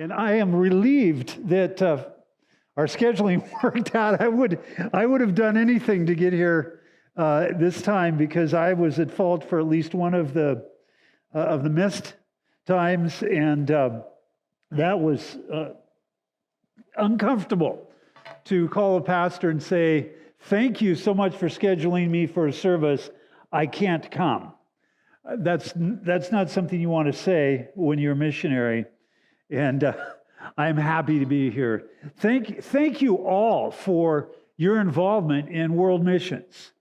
And I am relieved that our scheduling worked out. I would have done anything to get here this time, because I was at fault for at least one of the missed times, and that was uncomfortable to call a pastor and say, "Thank you so much for scheduling me for a service. I can't come." That's not something you want to say when you're a missionary. And I'm happy to be here. Thank you all for your involvement in world missions.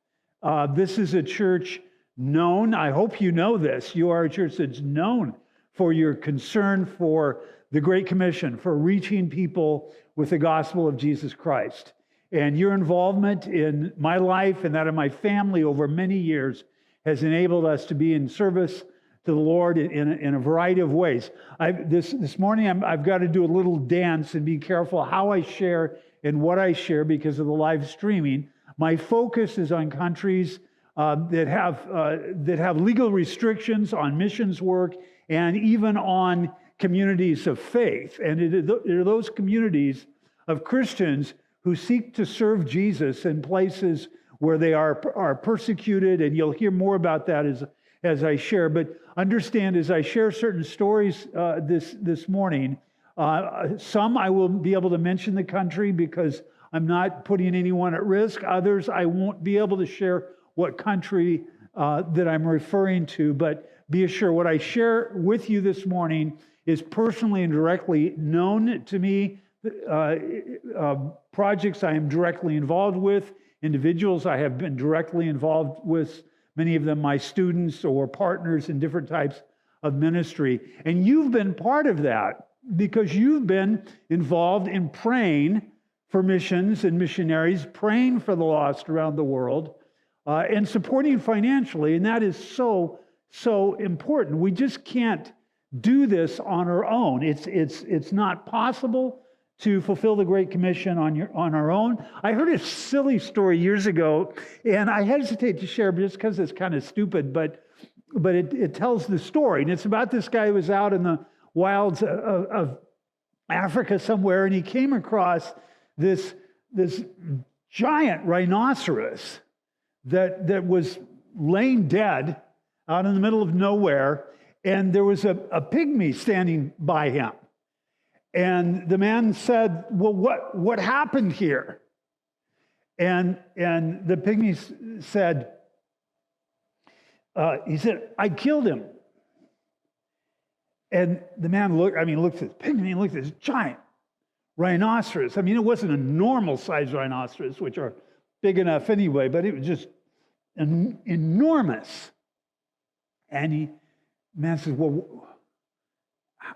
This is a church known, I hope you know this, you are a church that's known for your concern for the Great Commission, for reaching people with the gospel of Jesus Christ. And your involvement in my life and that of my family over many years has enabled us to be in service to the Lord in a variety of ways. This morning I've got to do a little dance and be careful how I share and what I share because of the live streaming. My focus is on countries that have legal restrictions on missions work and even on communities of faith. And it are those communities of Christians who seek to serve Jesus in places where they are persecuted, and you'll hear more about that as I share. But understand, as I share certain stories this morning, some I will be able to mention the country because I'm not putting anyone at risk. Others, I won't be able to share what country that I'm referring to. But be assured, what I share with you this morning is personally and directly known to me, projects I am directly involved with, individuals I have been directly involved with, many of them my students or partners in different types of ministry. And you've been part of that because you've been involved in praying for missions and missionaries, praying for the lost around the world, and supporting financially. And that is so important. We just can't do this on our own. It's not possible to fulfill the Great Commission on our own. I heard a silly story years ago, and I hesitate to share just because it's kind of stupid, but it tells the story. And it's about this guy who was out in the wilds of Africa somewhere, and he came across this giant rhinoceros that was laying dead out in the middle of nowhere, and there was a pygmy standing by him. And the man said, "Well, what happened here?" And the pygmy said, he said, "I killed him." And the man looked at this pygmy and looked at this giant rhinoceros. I mean, it wasn't a normal sized rhinoceros, which are big enough anyway, but it was just enormous. And the man says, "Well,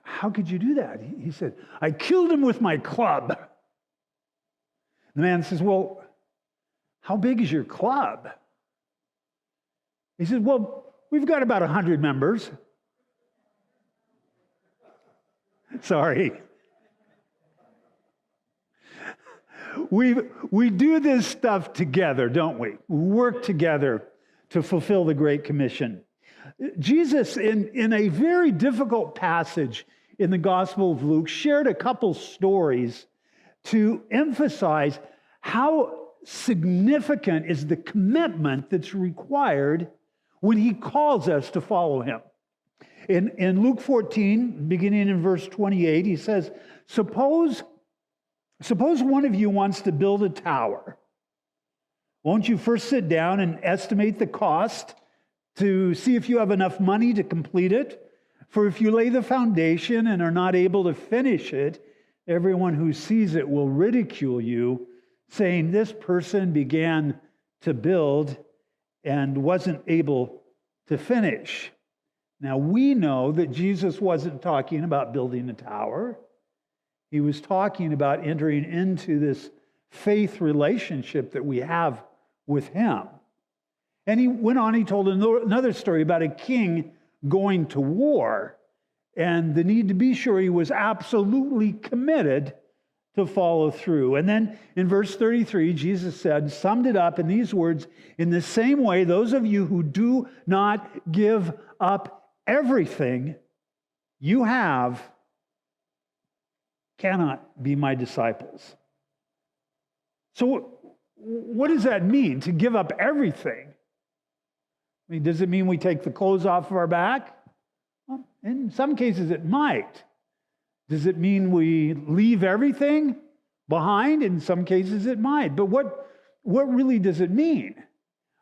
how could you do that?" He said, "I killed him with my club." The man says, "Well, how big is your club?" He says, "Well, we've got about 100 members." Sorry. We do this stuff together, don't we? We work together to fulfill the Great Commission. Jesus, in a very difficult passage in the Gospel of Luke, shared a couple stories to emphasize how significant is the commitment that's required when he calls us to follow him. In Luke 14, beginning in verse 28, he says, Suppose one of you wants to build a tower. Won't you first sit down and estimate the cost to see if you have enough money to complete it? For if you lay the foundation and are not able to finish it, everyone who sees it will ridicule you, saying, 'This person began to build and wasn't able to finish.'" Now, we know that Jesus wasn't talking about building a tower. He was talking about entering into this faith relationship that we have with him. And he went on, he told another story about a king going to war and the need to be sure he was absolutely committed to follow through. And then in verse 33, Jesus summed it up in these words, "In the same way, those of you who do not give up everything you have cannot be my disciples. So what does that mean, to give up everything? I mean, does it mean we take the clothes off of our back? Well, in some cases it might. Does it mean we leave everything behind? In some cases it might. But what really does it mean?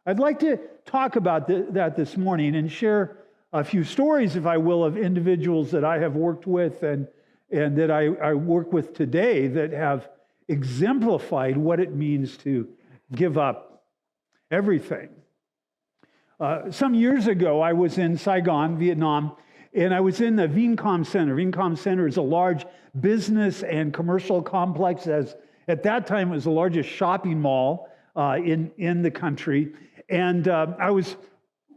I'd like to talk about that this morning and share a few stories, if I will, of individuals that I have worked with and that I work with today that have exemplified what it means to give up everything. Some years ago, I was in Saigon, Vietnam, and I was in the Vincom Center. Vincom Center is a large business and commercial complex. At that time, it was the largest shopping mall in the country. And I was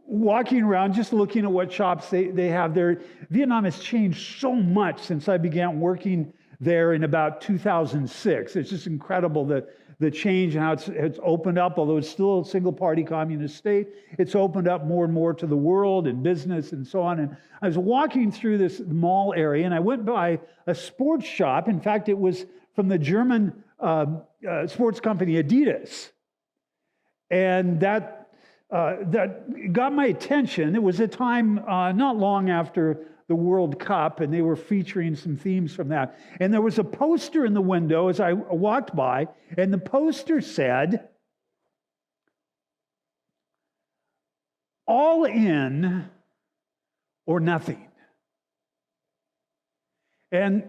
walking around just looking at what shops they have there. Vietnam has changed so much since I began working there in about 2006. It's just incredible the change and how it's opened up, although it's still a single-party communist state. It's opened up more and more to the world and business and so on. And I was walking through this mall area, and I went by a sports shop. In fact, it was from the German sports company Adidas. And that got my attention. It was a time not long after the World Cup, and they were featuring some themes from that. And there was a poster in the window as I walked by, and the poster said, "All in or nothing." And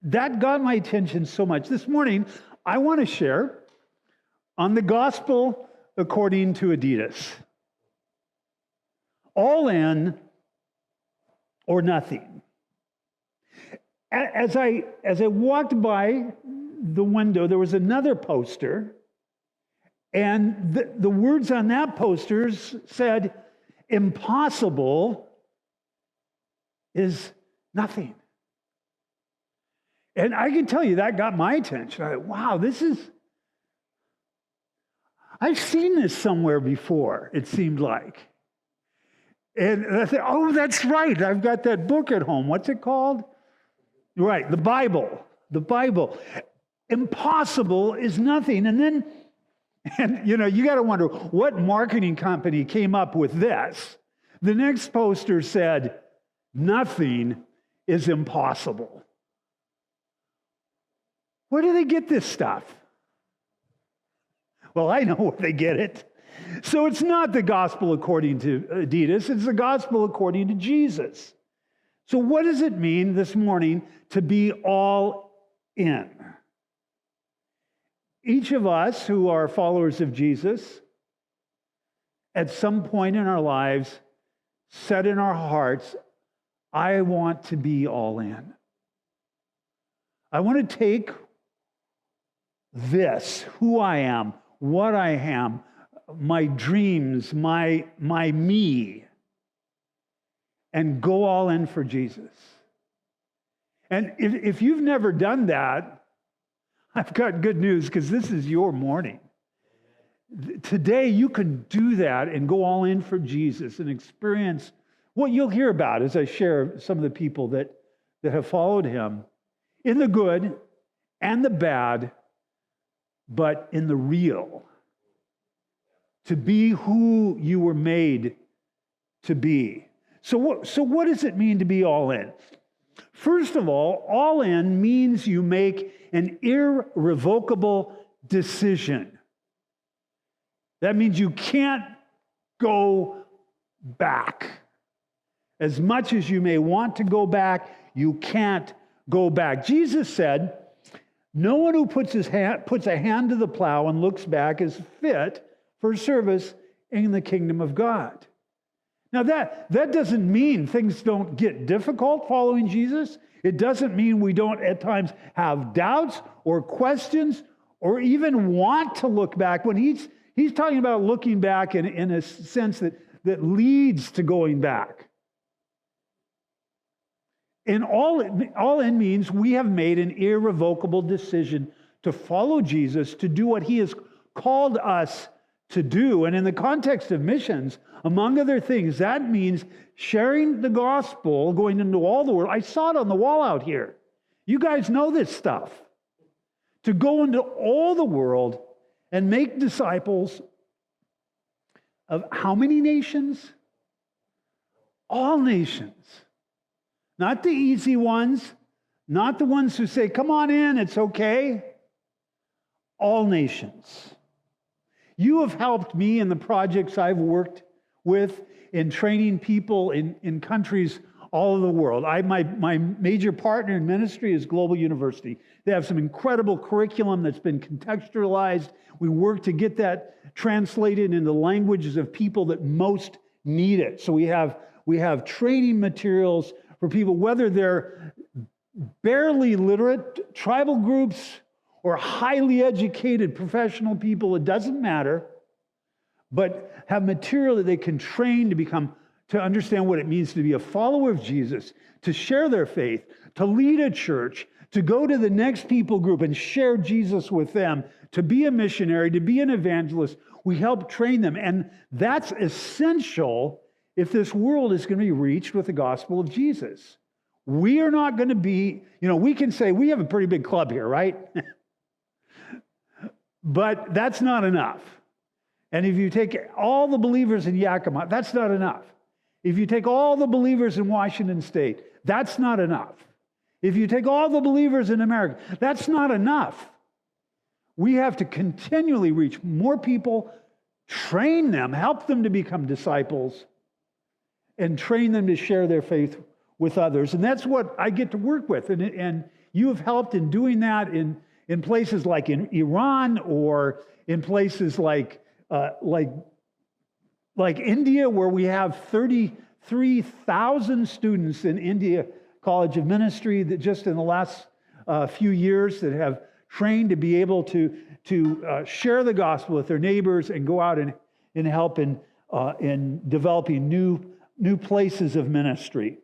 that got my attention so much. This morning, I want to share on the gospel according to Adidas. All in or nothing. As I walked by the window, there was another poster, and the words on that poster said, "Impossible is nothing." And I can tell you that got my attention. I thought, wow, I've seen this somewhere before, it seemed like. And I thought, oh, that's right. I've got that book at home. What's it called? Right, the Bible. The Bible. Impossible is nothing. And you got to wonder, what marketing company came up with this? The next poster said, "Nothing is impossible." Where do they get this stuff? Well, I know where they get it. So it's not the gospel according to Adidas, it's the gospel according to Jesus. So what does it mean this morning to be all in? Each of us who are followers of Jesus, at some point in our lives, said in our hearts, I want to be all in. I want to take this, who I am, what I am, my dreams, my me, and go all in for Jesus. And if you've never done that, I've got good news, because this is your morning. Today you can do that and go all in for Jesus and experience what you'll hear about as I share some of the people that have followed him in the good and the bad, but in the real. To be who you were made to be. So what does it mean to be all in? First of all in means you make an irrevocable decision. That means you can't go back. As much as you may want to go back, you can't go back. Jesus said, no one who puts a hand to the plow and looks back is fit for service in the kingdom of God. Now that doesn't mean things don't get difficult following Jesus. It doesn't mean we don't at times have doubts or questions or even want to look back. When he's talking about looking back in a sense that leads to going back. And all in means we have made an irrevocable decision to follow Jesus, to do what he has called us to do. And in the context of missions, among other things, that means sharing the gospel, going into all the world. I saw it on the wall out here. You guys know this stuff. To go into all the world and make disciples of how many nations? All nations. Not the easy ones, not the ones who say, come on in, it's okay. All nations. You have helped me in the projects I've worked with in training people in countries all over the world. My major partner in ministry is Global University. They have some incredible curriculum that's been contextualized. We work to get that translated into languages of people that most need it. So we have training materials for people, whether they're barely literate, tribal groups, or highly educated professional people, it doesn't matter, but have material that they can train to understand what it means to be a follower of Jesus, to share their faith, to lead a church, to go to the next people group and share Jesus with them, to be a missionary, to be an evangelist. We help train them. And that's essential if this world is going to be reached with the gospel of Jesus. We are not going to be, we can say we have a pretty big club here, right? But that's not enough. And if you take all the believers in Yakima, that's not enough. If you take all the believers in Washington State, that's not enough. If you take all the believers in America, that's not enough. We have to continually reach more people, train them, help them to become disciples, and train them to share their faith with others. And that's what I get to work with. And you have helped in doing that in places like in Iran, or in places like India, where we have 33,000 students in India College of Ministry that just in the last few years that have trained to be able to share the gospel with their neighbors and go out and help in developing new places of ministry.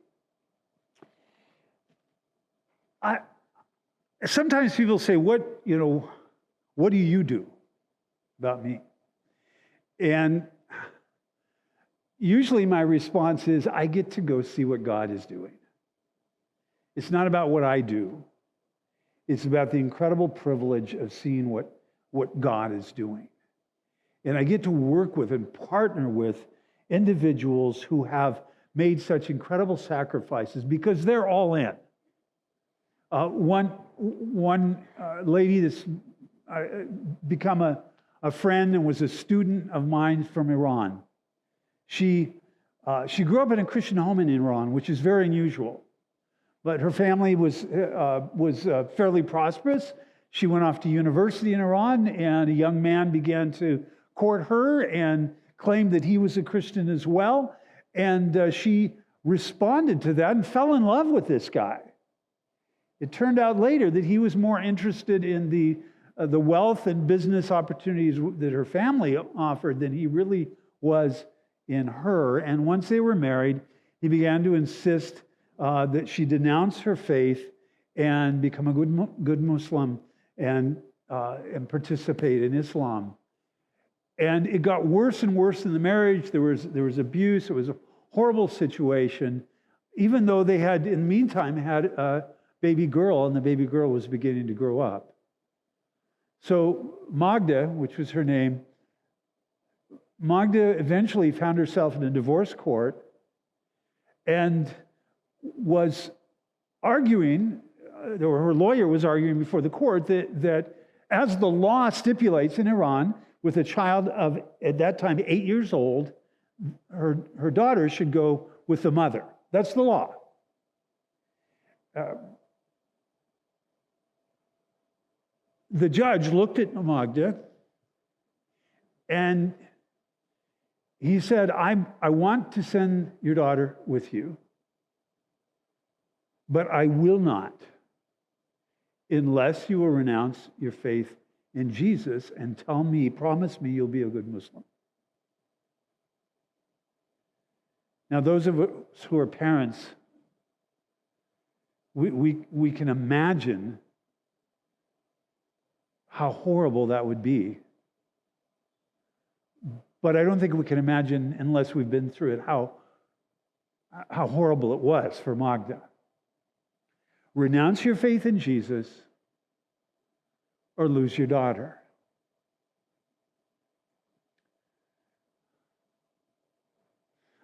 Sometimes people say, what do you do about me? And usually my response is, I get to go see what God is doing. It's not about what I do. It's about the incredible privilege of seeing what God is doing. And I get to work with and partner with individuals who have made such incredible sacrifices because they're all in. One lady that's become a friend and was a student of mine from Iran. She grew up in a Christian home in Iran, which is very unusual. But her family was fairly prosperous. She went off to university in Iran, and a young man began to court her and claimed that he was a Christian as well. And she responded to that and fell in love with this guy. It turned out later that he was more interested in the wealth and business opportunities that her family offered than he really was in her. And once they were married, he began to insist that she denounce her faith and become a good Muslim and participate in Islam. And it got worse and worse in the marriage. There was abuse. It was a horrible situation, even though they had, in the meantime, had a baby girl, and the baby girl was beginning to grow up. So Magda, which was her name, Magda eventually found herself in a divorce court and was arguing, or her lawyer was arguing before the court, that as the law stipulates in Iran, with a child of, at that time, 8 years old, her daughter should go with the mother. That's the law. The judge looked at Magda and he said, I want to send your daughter with you, but I will not unless you will renounce your faith in Jesus and promise me you'll be a good Muslim. Now, those of us who are parents, we can imagine how horrible that would be. But I don't think we can imagine, unless we've been through it, how horrible it was for Magda. renounce your faith in Jesus or lose your daughter.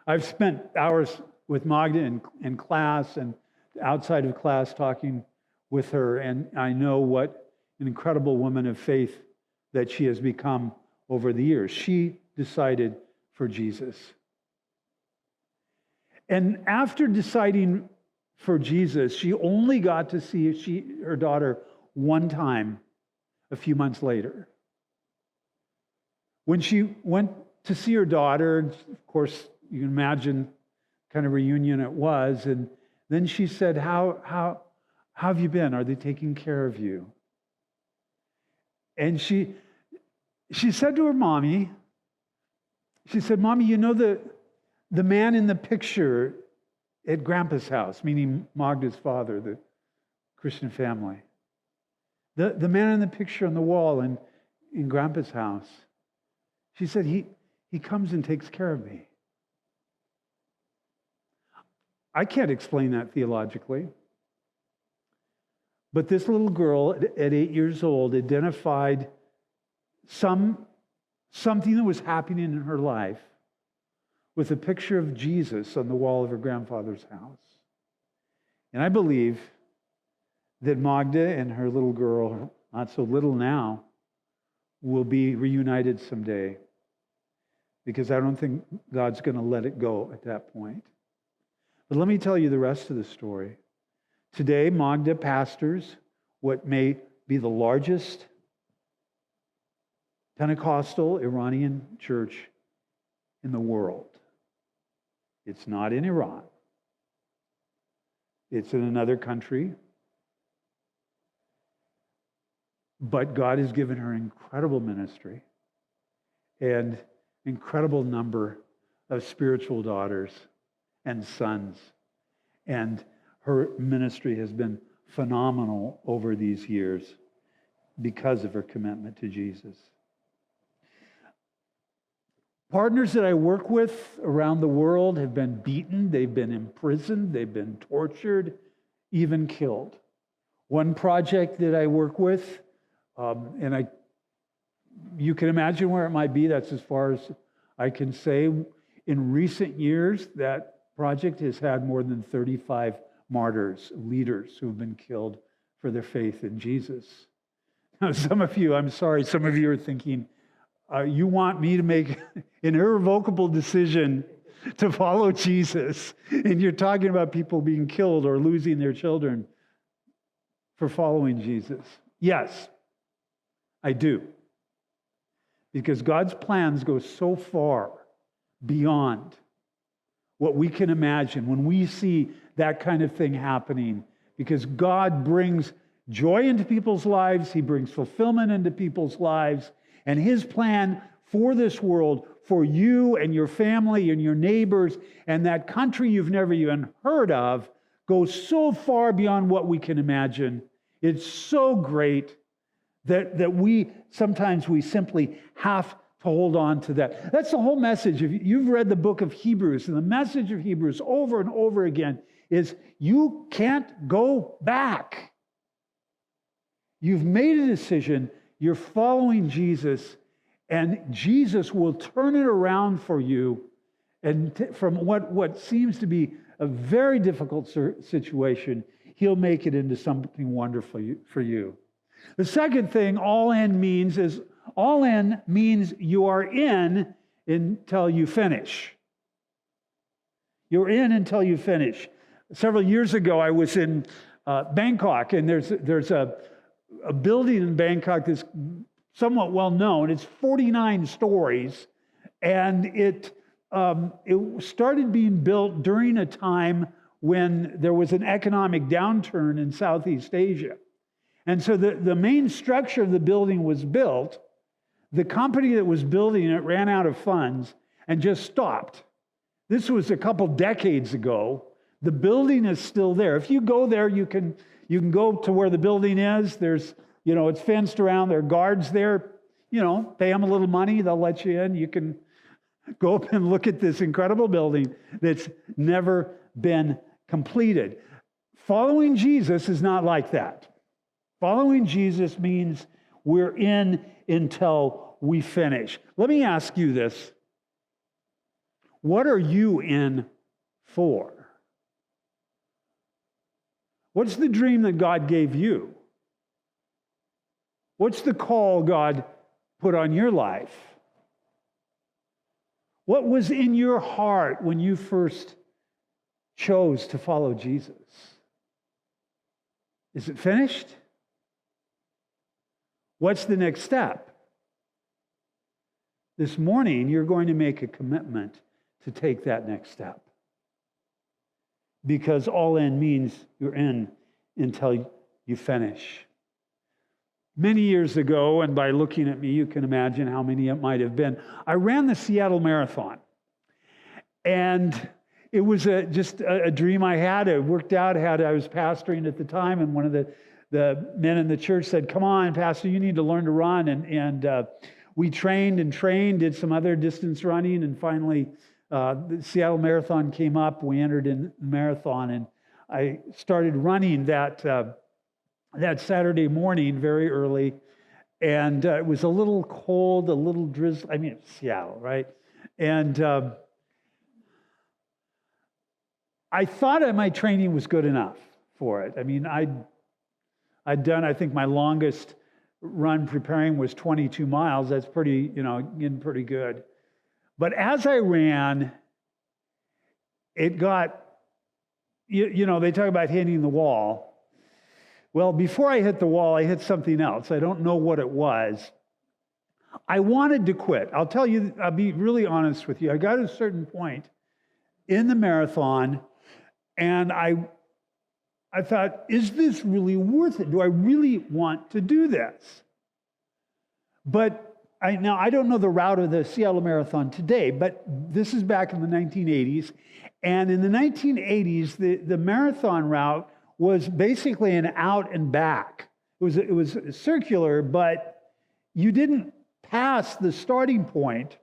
I've spent hours with Magda in class and outside of class talking with her, and I know what an incredible woman of faith that she has become over the years. She decided for Jesus. And after deciding for Jesus, she only got to see her daughter one time a few months later. When she went to see her daughter, of course, you can imagine what kind of reunion it was, and then she said, how have you been? Are they taking care of you? And she said to her mommy, she said, Mommy, you know the man in the picture at Grandpa's house, meaning Magda's father, the Christian family. The man in the picture on the wall in Grandpa's house. She said, he comes and takes care of me. I can't explain that theologically. But this little girl at 8 years old identified something that was happening in her life with a picture of Jesus on the wall of her grandfather's house. And I believe that Magda and her little girl, not so little now, will be reunited someday. Because I don't think God's going to let it go at that point. But let me tell you the rest of the story. Today, Magda pastors what may be the largest Pentecostal Iranian church in the world. It's not in Iran. It's in another country. But God has given her incredible ministry and incredible number of spiritual daughters and sons. And her ministry has been phenomenal over these years because of her commitment to Jesus. Partners that I work with around the world have been beaten, they've been imprisoned, they've been tortured, even killed. One project that I work with, you can imagine where it might be, that's as far as I can say. In recent years, that project has had more than 35 martyrs, leaders who have been killed for their faith in Jesus. Now, some of you are thinking, you want me to make an irrevocable decision to follow Jesus, and you're talking about people being killed or losing their children for following Jesus. Yes, I do. Because God's plans go so far beyond what we can imagine when we see that kind of thing happening. Because God brings joy into people's lives, He brings fulfillment into people's lives, and His plan for this world, for you and your family and your neighbors and that country you've never even heard of, goes so far beyond what we can imagine. It's so great that we sometimes simply have to hold on to that. That's the whole message. If you've read the book of Hebrews, and the message of Hebrews over and over again is you can't go back. You've made a decision. You're following Jesus, and Jesus will turn it around for you, and from what seems to be a very difficult situation, He'll make it into something wonderful for you. The second thing all in means you are in until you finish. You're in until you finish. Several years ago, I was in Bangkok, and there's a building in Bangkok that's somewhat well known. It's 49 stories, and it started being built during a time when there was an economic downturn in Southeast Asia. And so the main structure of the building was built. The company that was building it ran out of funds and just stopped. This was a couple decades ago. The building is still there. If you go there, you can go to where the building is. There's, it's fenced around. There are guards there. Pay them a little money, they'll let you in. You can go up and look at this incredible building that's never been completed. Following Jesus is not like that. Following Jesus means we're in until we finish. Let me ask you this. What are you in for? What's the dream that God gave you? What's the call God put on your life? What was in your heart when you first chose to follow Jesus? Is it finished? What's the next step? This morning, you're going to make a commitment to take that next step. Because all in means you're in until you finish. Many years ago, and by looking at me, you can imagine how many it might have been, I ran the Seattle Marathon. And it was just a dream I had. It worked out. I was pastoring at the time, and one of the men in the church said, "Come on, Pastor, you need to learn to run." And we trained, did some other distance running, and finally the Seattle Marathon came up. We entered in the marathon, and I started running that Saturday morning very early, and it was a little cold, a little drizzly. I mean, it's Seattle, right? And I thought that my training was good enough for it. I mean, I'd done, I think my longest run preparing was 22 miles. That's pretty, getting pretty good. But as I ran, it got, they talk about hitting the wall. Well, before I hit the wall, I hit something else. I don't know what it was. I wanted to quit. I'll tell you, I'll be really honest with you. I got to a certain point in the marathon, and I thought, is this really worth it? Do I really want to do this? But now I don't know the route of the Seattle Marathon today, but this is back in the 1980s. And in the 1980s, the marathon route was basically an out and back. It was circular, but you didn't pass the starting point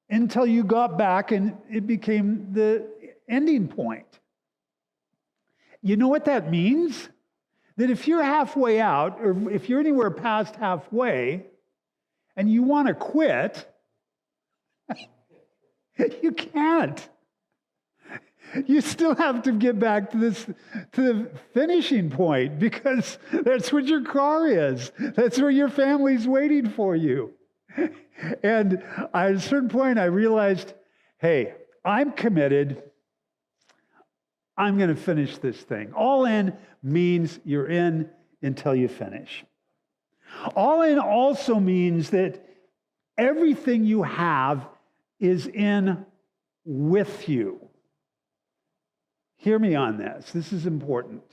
until you got back and it became the ending point. You know what that means? That if you're halfway out, or if you're anywhere past halfway, and you want to quit, you can't. You still have to get back to the finishing point, because that's what your car is. That's where your family's waiting for you. And at a certain point, I realized, hey, I'm committed. I'm going to finish this thing. All in means you're in until you finish. All in also means that everything you have is in with you. Hear me on this. This is important.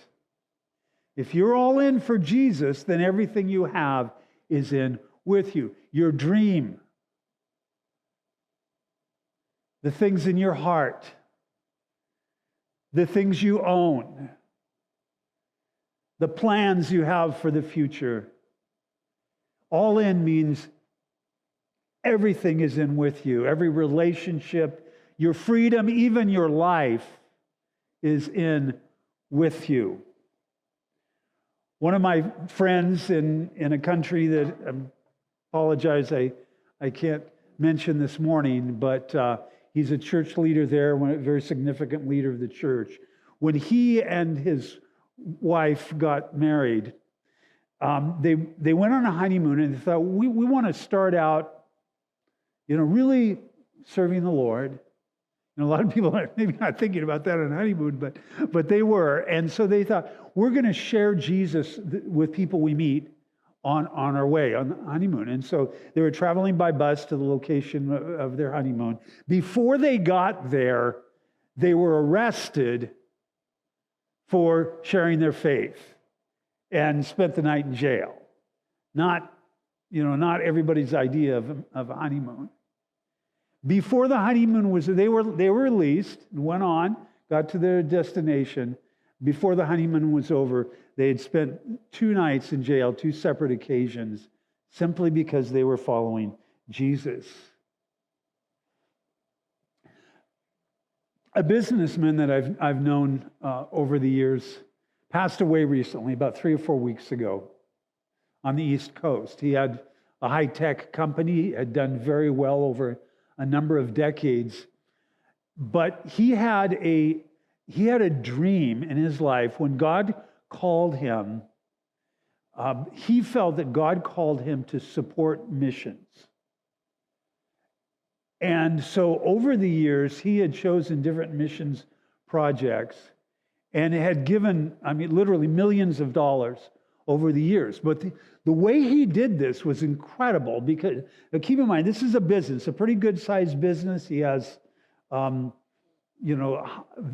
If you're all in for Jesus, then everything you have is in with you. Your dream, the things in your heart, the things you own, the plans you have for the future. All in means everything is in with you. Every relationship, your freedom, even your life is in with you. One of my friends in a country that, I apologize, I can't mention this morning, but he's a church leader there, a very significant leader of the church. When he and his wife got married, they went on a honeymoon, and they thought, we want to start out, really serving the Lord. And a lot of people are maybe not thinking about that on honeymoon, but they were. And so they thought, we're going to share Jesus with people we meet on our way, on the honeymoon. And so they were traveling by bus to the location of their honeymoon. Before they got there, they were arrested for sharing their faith and spent the night in jail. Not everybody's idea of a honeymoon. Before the honeymoon was, they were released and went on, got to their destination. Before the honeymoon was over, they had spent 2 nights in jail, 2 separate occasions, simply because they were following Jesus. A businessman that I've known over the years passed away recently, about 3 or 4 weeks ago, on the East Coast. He had a high-tech company, had done very well over a number of decades, but he had a dream in his life. When God called him, he felt that God called him to support missions. And so over the years, he had chosen different missions projects and had given, literally millions of dollars over the years. But the way he did this was incredible because, now keep in mind, this is a business, a pretty good-sized business. He has,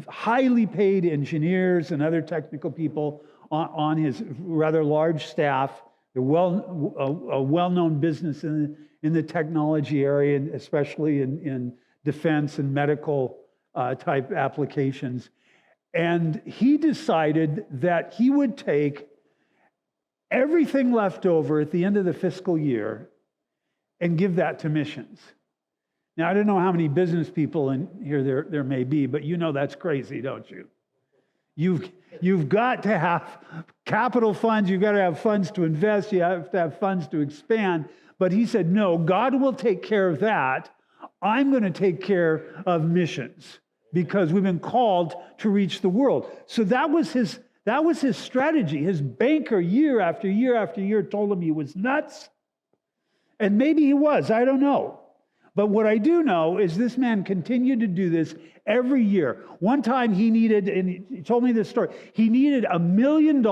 highly paid engineers and other technical people on his rather large staff. They're a well-known business in the technology area, and especially in defense and medical type applications. And he decided that he would take everything left over at the end of the fiscal year and give that to missions. Now, I don't know how many business people in here there may be, but you know that's crazy, don't you? You've got to have capital funds, you've got to have funds to invest, you have to have funds to expand. But he said, no, God will take care of that. I'm going to take care of missions because we've been called to reach the world. So that was his strategy. His banker, year after year after year, told him he was nuts. And maybe he was, I don't know. But what I do know is this man continued to do this every year. One time he needed, and he told me this story, he needed $1 million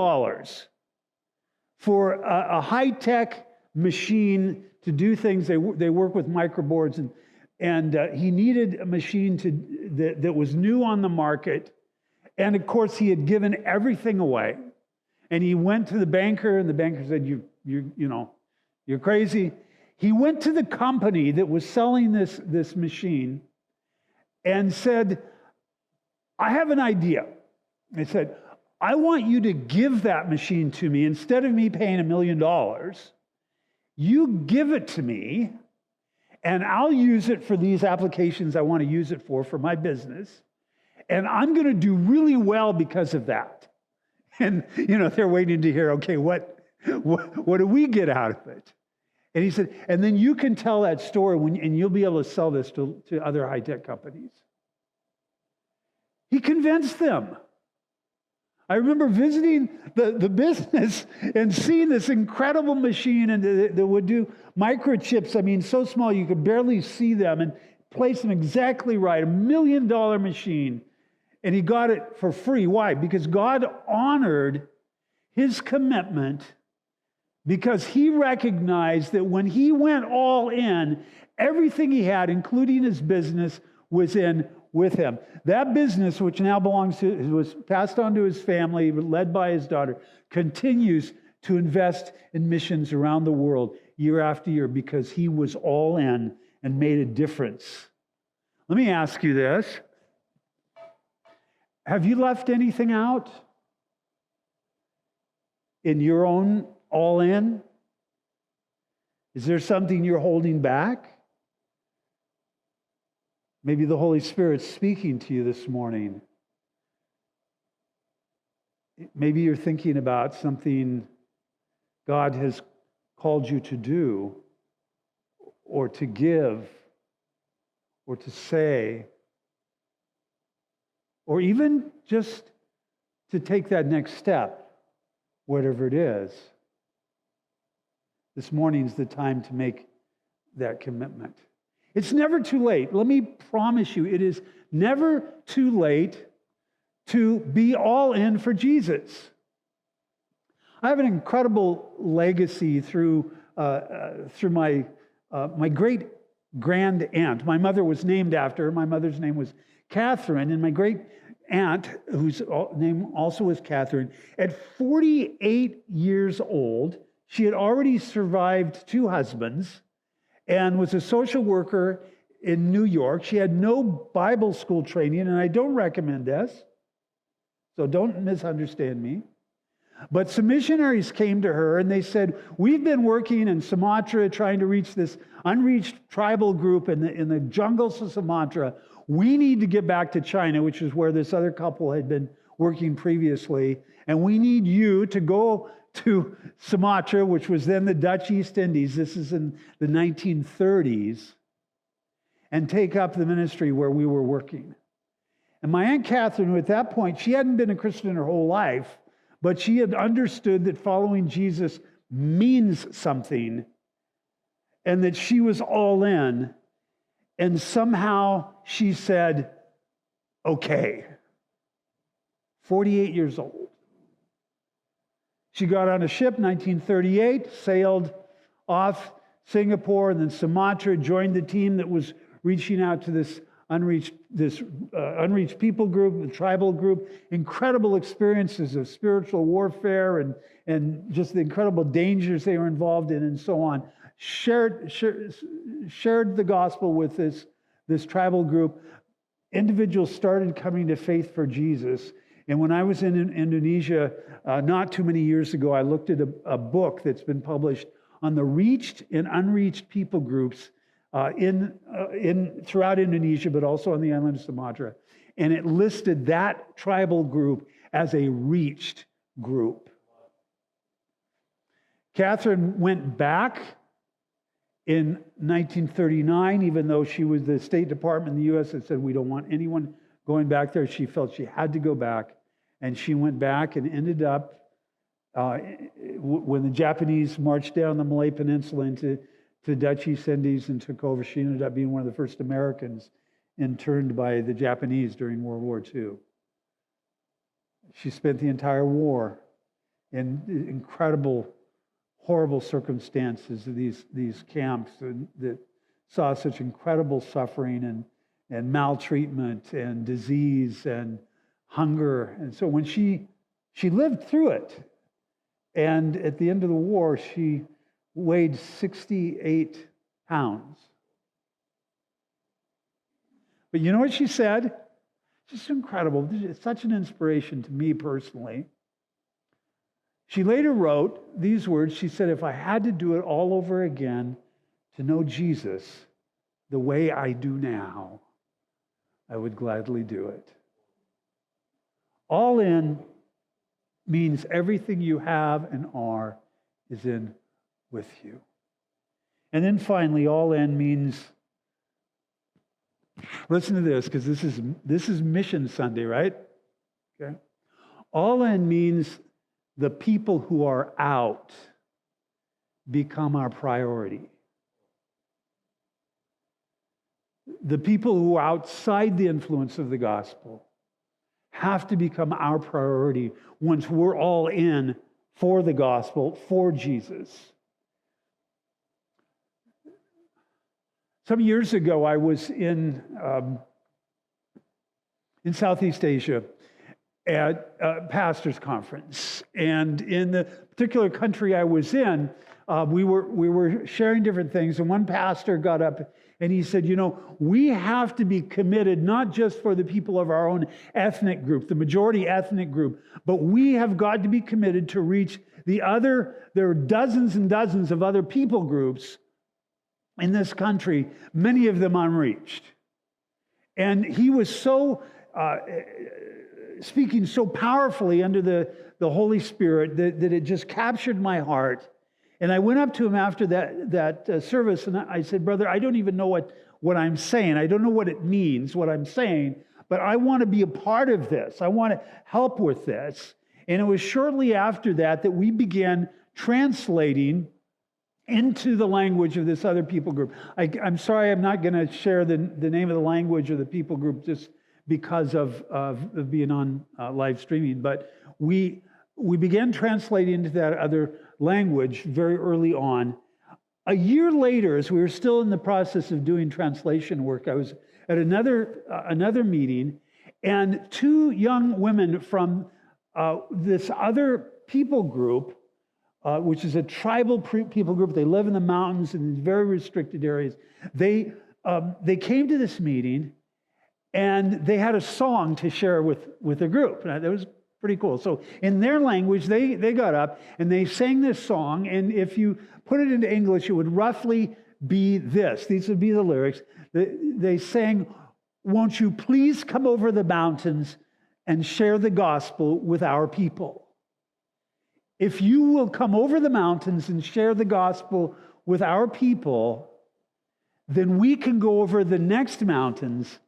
for a high-tech machine to do things. They work with microboards, and he needed a machine that was new on the market. And of course, he had given everything away. And he went to the banker, and the banker said, "You're crazy." He went to the company that was selling this machine and said, "I have an idea." They said, "I want you to give that machine to me. Instead of me paying $1 million, you give it to me, and I'll use it for these applications I want to use it for my business. And I'm going to do really well because of that." And, they're waiting to hear, okay, what do we get out of it? And he said, and then you can tell that story and you'll be able to sell this to other high-tech companies. He convinced them. I remember visiting the business and seeing this incredible machine that would do microchips. So small you could barely see them, and place them exactly right. $1 million machine. And he got it for free. Why? Because God honored his commitment, because he recognized that when he went all in, everything he had, including his business, was in with him. That business, which now was passed on to his family, led by his daughter, continues to invest in missions around the world year after year because he was all in and made a difference. Let me ask you this. Have you left anything out in your own all in? Is there something you're holding back? Maybe the Holy Spirit's speaking to you this morning. Maybe you're thinking about something God has called you to do, or to give, or to say, or even just to take that next step, whatever it is. This morning's the time to make that commitment. It's never too late. Let me promise you, it is never too late to be all in for Jesus. I have an incredible legacy through my great grand aunt. My mother was named after her. My mother's name was Catherine, and my great aunt, whose name also was Catherine, at 48 years old, she had already survived 2 husbands and was a social worker in New York. She had no Bible school training, and I don't recommend this, so don't misunderstand me. But some missionaries came to her and they said, "We've been working in Sumatra trying to reach this unreached tribal group in the jungles of Sumatra. we need to get back to China, which is where this other couple had been working previously, and we need you to go to Sumatra, which was then the Dutch East Indies. This is in the 1930s, and take up the ministry where we were working. And my Aunt Catherine, who at that point, she hadn't been a Christian her whole life, but she had understood that following Jesus means something, and that she was all in. And somehow she said, okay. 48 years old. She got on a ship, 1938, sailed off Singapore and then Sumatra, joined the team that was reaching out to this unreached people group, the tribal group. Incredible experiences of spiritual warfare and just the incredible dangers they were involved in and so on. Shared the gospel with this tribal group. Individuals started coming to faith for Jesus. And when I was in Indonesia not too many years ago, I looked at a book that's been published on the reached and unreached people groups throughout Indonesia, but also on the island of Sumatra. And it listed that tribal group as a reached group. Catherine went back in 1939, even though she was the State Department in the U.S. that said, we don't want anyone going back there. She felt she had to go back. And she went back and ended up, when the Japanese marched down the Malay Peninsula into Dutch East Indies and took over, she ended up being one of the first Americans interned by the Japanese during World War II. She spent the entire war in incredible, horrible circumstances of these camps that saw such incredible suffering and maltreatment and disease and hunger. And so when she lived through it, and at the end of the war, she weighed 68 pounds. But you know what she said? Just incredible. It's such an inspiration to me personally. She later wrote these words. She said, if I had to do it all over again to know Jesus the way I do now, I would gladly do it. All in means everything you have and are is in with you. And then finally, all in means, listen to this, because this is Mission Sunday, right? Okay. All in means the people who are out become our priority. The people who are outside the influence of the gospel have to become our priority once we're all in for the gospel, for Jesus. Some years ago, I was in Southeast Asia at a pastor's conference. And in the particular country I was in, we were sharing different things. And one pastor got up and he said, we have to be committed, not just for the people of our own ethnic group, the majority ethnic group, but we have got to be committed to reach there are dozens and dozens of other people groups in this country, many of them unreached. And he was speaking so powerfully under the Holy Spirit that it just captured my heart. And I went up to him after that service, and I said, brother, I don't even know what I'm saying. I don't know what it means, what I'm saying, but I want to be a part of this. I want to help with this. And it was shortly after that we began translating into the language of this other people group. I'm sorry, I'm not going to share the name of the language of the people group just because of being on live streaming, but we began translating into that other language very early on. A year later, as we were still in the process of doing translation work, I was at another meeting, and two young women from this other people group, which is a tribal people group. They live in the mountains in very restricted areas. They came to this meeting, and they had a song to share with the group. That was pretty cool. So in their language, they got up and they sang this song. And if you put it into English, it would roughly be this. These would be the lyrics. They sang, won't you please come over the mountains and share the gospel with our people? If you will come over the mountains and share the gospel with our people, then we can go over the next mountains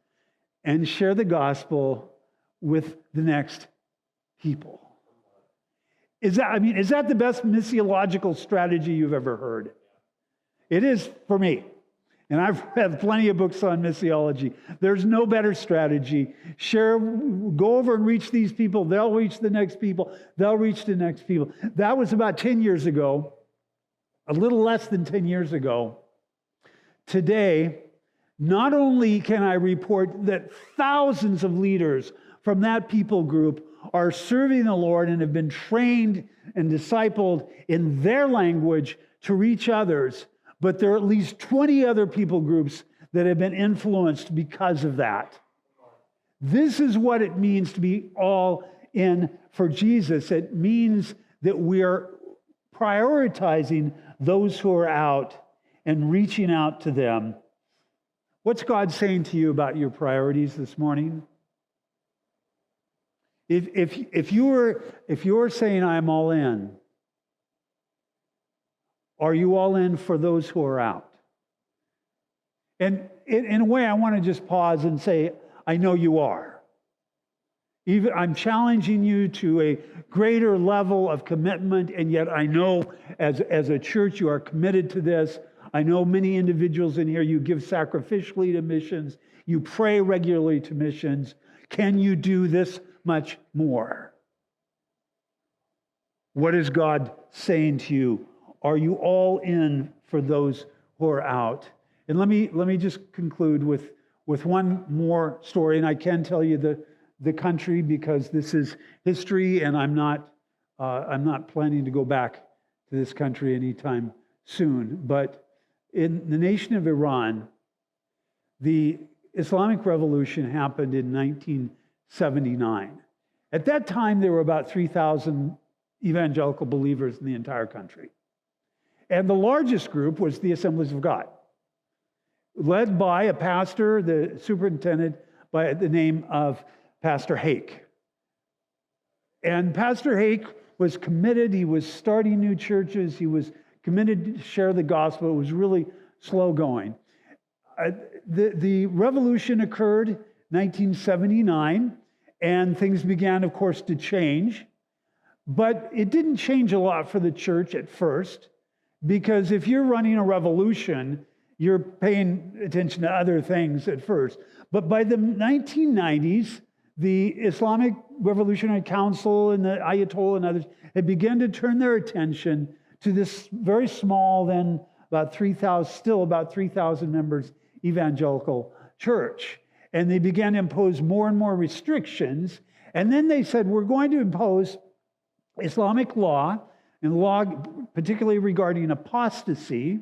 and share the gospel with the next people. Is that the best missiological strategy you've ever heard? It is for me. And I've read plenty of books on missiology. There's no better strategy. Go over and reach these people. They'll reach the next people. They'll reach the next people. That was about 10 years ago, a little less than 10 years ago. Today, not only can I report that thousands of leaders from that people group are serving the Lord and have been trained and discipled in their language to reach others, but there are at least 20 other people groups that have been influenced because of that. This is what it means to be all in for Jesus. It means that we are prioritizing those who are out and reaching out to them. What's God saying to you about your priorities this morning? If you're saying I'm all in, are you all in for those who are out? And in a way, I want to just pause and say, I know you are. I'm challenging you to a greater level of commitment, and yet I know as a church you are committed to this. I know many individuals in here, you give sacrificially to missions. You pray regularly to missions. Can you do this much more? What is God saying to you? Are you all in for those who are out? And let me just conclude with one more story. And I can tell you the country because this is history, and I'm not planning to go back to this country anytime soon. But in the nation of Iran, the Islamic Revolution happened in 1979. At that time, there were about 3,000 evangelical believers in the entire country. And the largest group was the Assemblies of God, led by a pastor, the superintendent, by the name of Pastor Hake. And Pastor Hake was committed. He was starting new churches. He was committed to share the gospel. It was really slow going. The revolution occurred in 1979, and things began, of course, to change. But it didn't change a lot for the church at first, because if you're running a revolution, you're paying attention to other things at first. But by the 1990s, the Islamic Revolutionary Council and the Ayatollah and others had begun to turn their attention to this very small, then about 3,000 members evangelical church. And they began to impose more and more restrictions. And then they said, we're going to impose Islamic law, and law particularly regarding apostasy,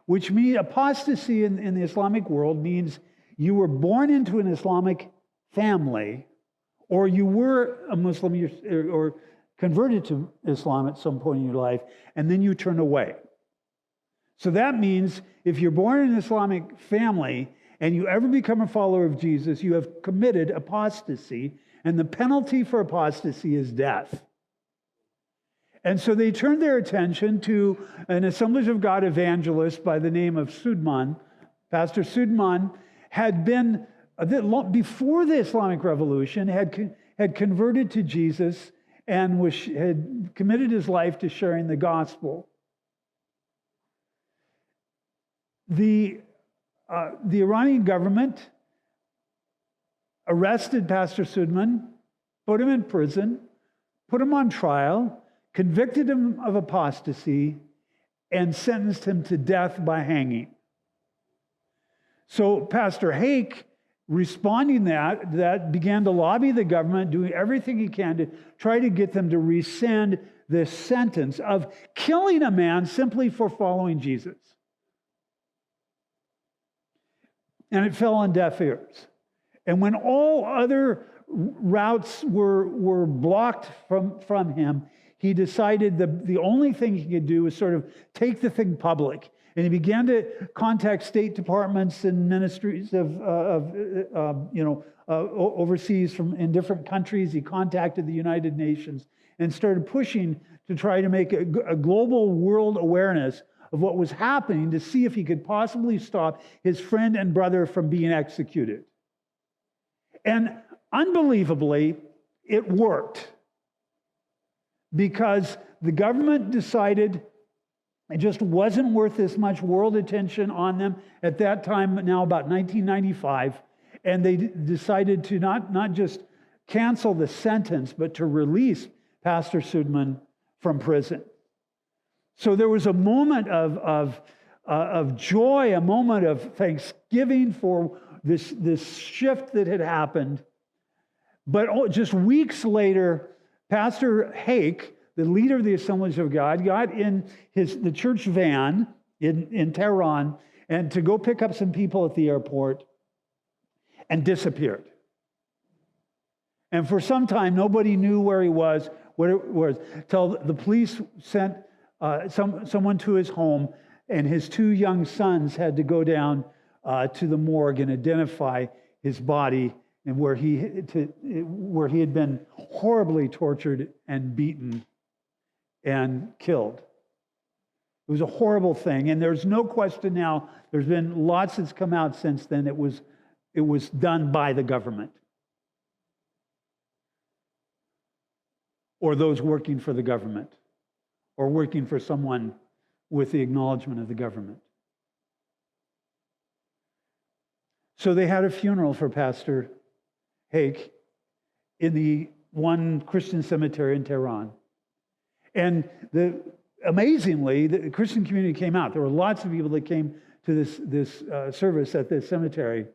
which means apostasy in the Islamic world means you were born into an Islamic family, or you were a Muslim or converted to Islam at some point in your life, and then you turn away. So that means if you're born in an Islamic family and you ever become a follower of Jesus, you have committed apostasy, and the penalty for apostasy is death. And so they turned their attention to an Assemblies of God evangelist by the name of Sudman. Pastor Sudman had been, before the Islamic Revolution, had converted to Jesus and had committed his life to sharing the gospel. The Iranian government arrested Pastor Sudman, put him in prison, put him on trial, convicted him of apostasy, and sentenced him to death by hanging. So Pastor Hake, responding that began to lobby the government, doing everything he can to try to get them to rescind this sentence of killing a man simply for following Jesus. And it fell on deaf ears. And when all other routes were blocked from him, he decided the only thing he could do was sort of take the thing public And he began to contact state departments and ministries overseas in different countries. He contacted the United Nations and started pushing to try to make a global world awareness of what was happening, to see if he could possibly stop his friend and brother from being executed. And unbelievably, it worked, because the government decided it just wasn't worth this much world attention on them at that time, now about 1995, and they decided to not just cancel the sentence, but to release Pastor Südman from prison. So there was a moment of joy, a moment of thanksgiving for this shift that had happened. But just weeks later, Pastor Hake, the leader of the Assemblies of God, got in the church van in Tehran and to go pick up some people at the airport, and disappeared. And for some time, nobody knew where he was, what it was, till the police sent someone to his home, and his two young sons had to go down to the morgue and identify his body, and where he had been horribly tortured and beaten and killed. It was a horrible thing, and there's no question now. There's been lots that's come out since then. It was done by the government, or those working for the government, or working for someone with the acknowledgement of the government. So they had a funeral for Pastor Hake in the one Christian cemetery in Tehran. And amazingly, the Christian community came out. There were lots of people that came to this service at this cemetery.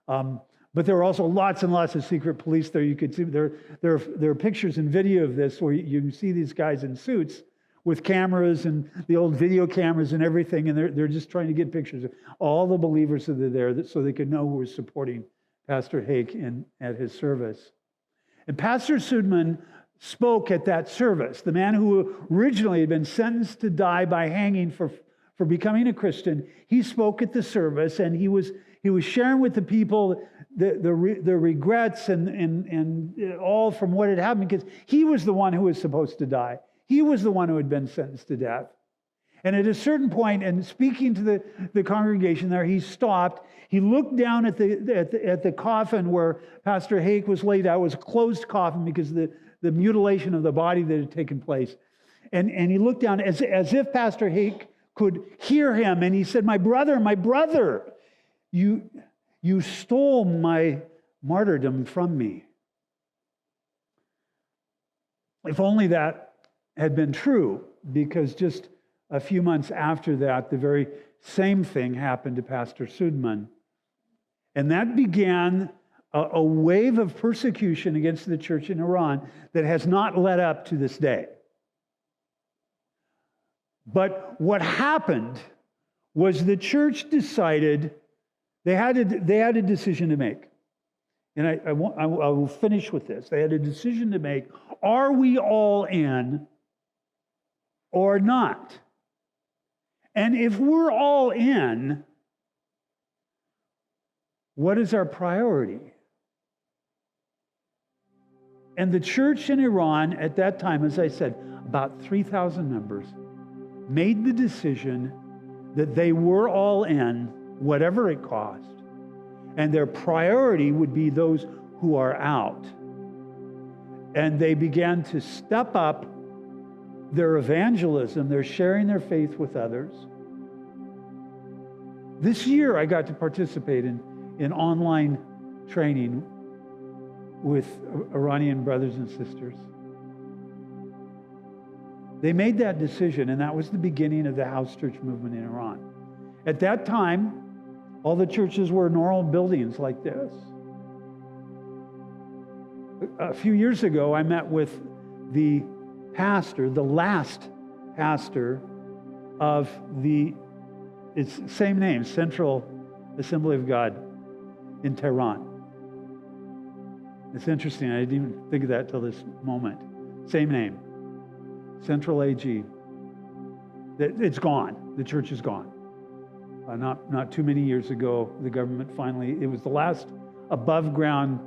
But there were also lots and lots of secret police there. You could see there are pictures and video of this where you can see these guys in suits with cameras and the old video cameras and everything, and they're just trying to get pictures of all the believers that are there so they could know who was supporting Pastor Hake at his service. And Pastor Südman spoke at that service. The man who originally had been sentenced to die by hanging for becoming a Christian, he spoke at the service, and he was sharing with the people the regrets and all from what had happened, because he was the one who was supposed to die. He was the one who had been sentenced to death. And at a certain point, and speaking to the congregation there, he stopped. He looked down at the coffin where Pastor Hake was laid out. It was a closed coffin because of the mutilation of the body that had taken place. And he looked down as if Pastor Hake could hear him. And he said, my brother, you stole my martyrdom from me. If only that had been true, because just a few months after that, the very same thing happened to Pastor Südman. And that began a wave of persecution against the church in Iran that has not let up to this day. But what happened was the church decided they had a decision to make. And I will finish with this. They had a decision to make. Are we all in or not? And if we're all in, what is our priority? And the church in Iran at that time, as I said, about 3,000 members, made the decision that they were all in, whatever it cost. And their priority would be those who are out. And they began to step up their evangelism, their sharing their faith with others. This year, I got to participate in online training with Iranian brothers and sisters. They made that decision, and that was the beginning of the house church movement in Iran. At that time, all the churches were normal buildings like this. A few years ago, I met with the last pastor of it's same name, Central Assembly of God in Tehran. It's interesting, I didn't even think of that till this moment. Same name, Central AG. It's gone, the church is gone. Not too many years ago, the government finally, it was the last above ground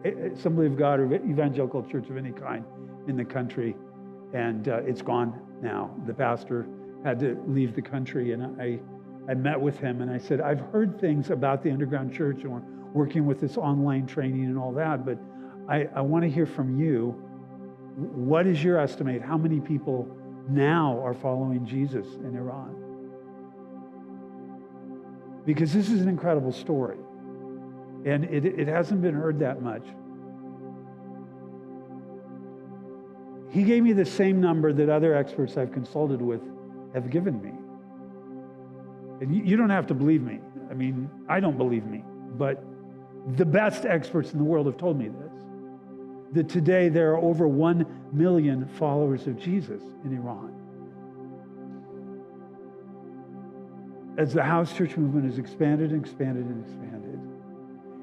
Assembly of God or evangelical church of any kind in the country, and it's gone now. The pastor had to leave the country, and I met with him and I said, I've heard things about the underground church and we're working with this online training and all that, but I want to hear from you. What is your estimate? How many people now are following Jesus in Iran? Because this is an incredible story, and it hasn't been heard that much. He gave me the same number that other experts I've consulted with have given me. And you don't have to believe me. I mean, I don't believe me, but the best experts in the world have told me this, that today there are over 1 million followers of Jesus in Iran. As the house church movement has expanded and expanded and expanded.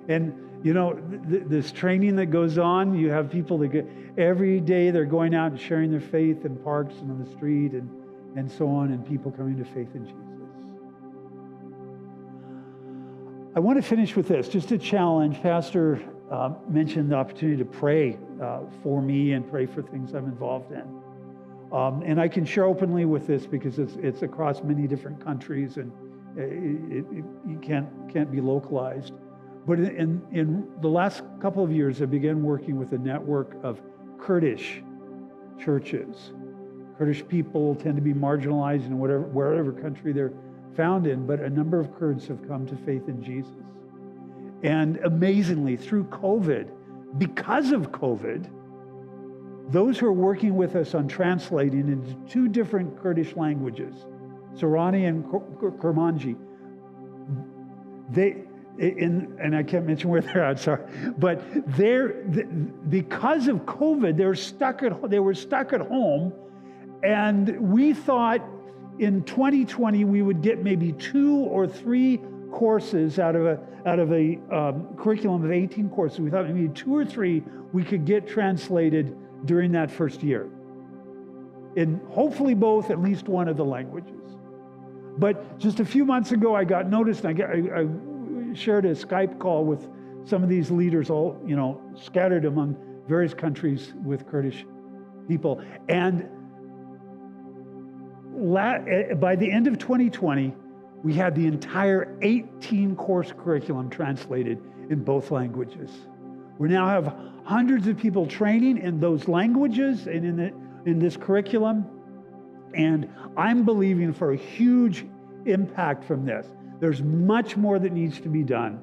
And, you know, this training that goes on, you have people that get, every day they're going out and sharing their faith in parks and on the street and so on, and people coming to faith in Jesus. I want to finish with this, just a challenge. Pastor mentioned the opportunity to pray for me and pray for things I'm involved in. And I can share openly with this because it's across many different countries, and it can't be localized. But in the last couple of years, I began working with a network of Kurdish churches. Kurdish people tend to be marginalized in wherever country they're found in, but a number of Kurds have come to faith in Jesus. And amazingly, through COVID, because of COVID, those who are working with us on translating into 2 different Kurdish languages, Sorani and Kurmanji, and I can't mention where they're at, sorry, but because of COVID, they were stuck at home, and we thought in 2020 we would get maybe 2 or 3 courses out of a curriculum of 18 courses. We thought maybe 2 or 3 we could get translated during that first year, in hopefully both, at least one of the languages. But just a few months ago, I got noticed, and I shared a Skype call with some of these leaders, all scattered among various countries with Kurdish people. And by the end of 2020, we had the entire 18-course curriculum translated in both languages. We now have hundreds of people training in those languages and in this curriculum. And I'm believing for a huge impact from this. There's much more that needs to be done.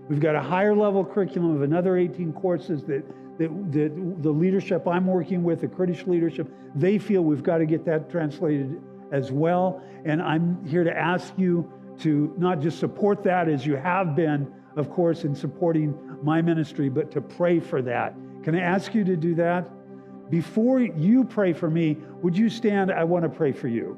We've got a higher level curriculum of another 18 courses that the leadership I'm working with, the Kurdish leadership, they feel we've got to get that translated as well. And I'm here to ask you to not just support that as you have been, of course, in supporting my ministry, but to pray for that. Can I ask you to do that? Before you pray for me, would you stand? I want to pray for you.